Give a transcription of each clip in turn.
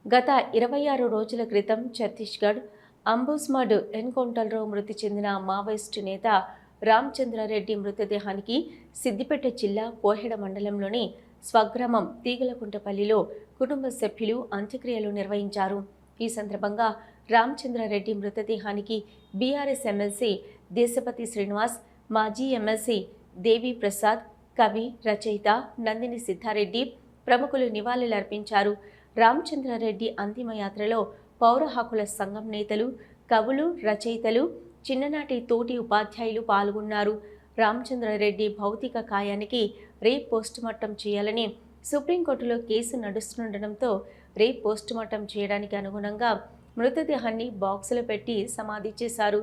గత 26 రోజుల క్రితం ఛత్తీస్గఢ్ అంబుస్మడ్ ఎన్కౌంటర్లో మృతి చెందిన మావోయిస్టు నేత రామచంద్రారెడ్డి మృతదేహానికి సిద్దిపేట జిల్లా కోహెడ మండలంలోని స్వగ్రామం తీగలకుంటపల్లిలో కుటుంబ సభ్యులు అంత్యక్రియలు నిర్వహించారు. ఈ సందర్భంగా రామచంద్రారెడ్డి మృతదేహానికి బీఆర్ఎస్ ఎమ్మెల్సీ దేశపతి శ్రీనివాస్, మాజీ ఎమ్మెల్సీ దేవి ప్రసాద్, కవి, రచయిత నందిని సిద్ధారెడ్డి ప్రముఖులు నివాళులర్పించారు. రామచంద్రారెడ్డి అంతిమయాత్రలో పౌర హక్కుల సంఘం నేతలు, కవులు, రచయితలు, చిన్ననాటి తోటి ఉపాధ్యాయులు పాల్గొన్నారు. రామచంద్రారెడ్డి భౌతిక కాయానికి రేప్ పోస్టుమార్టం చేయాలని సుప్రీంకోర్టులో కేసు నడుస్తుండటంతో రేప్ పోస్టుమార్టం చేయడానికి అనుగుణంగా మృతదేహాన్ని బాక్సులో పెట్టి సమాధి చేశారు.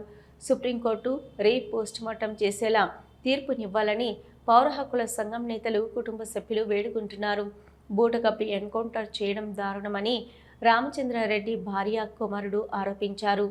సుప్రీంకోర్టు రేప్ పోస్టుమార్టం చేసేలా తీర్పునివ్వాలని పౌర హక్కుల సంఘం నేతలు, కుటుంబ సభ్యులు వేడుకుంటున్నారు. బూటకప్పి ఎన్కౌంటర్ చేయడం దారుణమని రామచంద్రారెడ్డి భార్య, కుమారుడు ఆరోపించారు.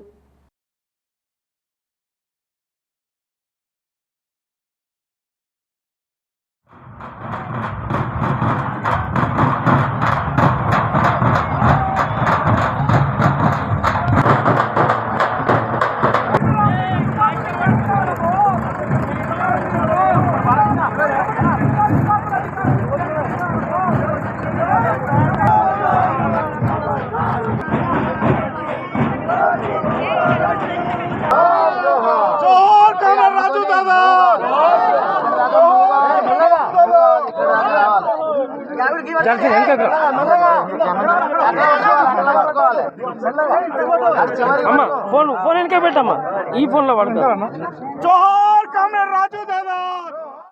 అమ్మా ఫోన్ వెనక పెట్టమ్మా, ఈ ఫోన్లో పడుతుంది.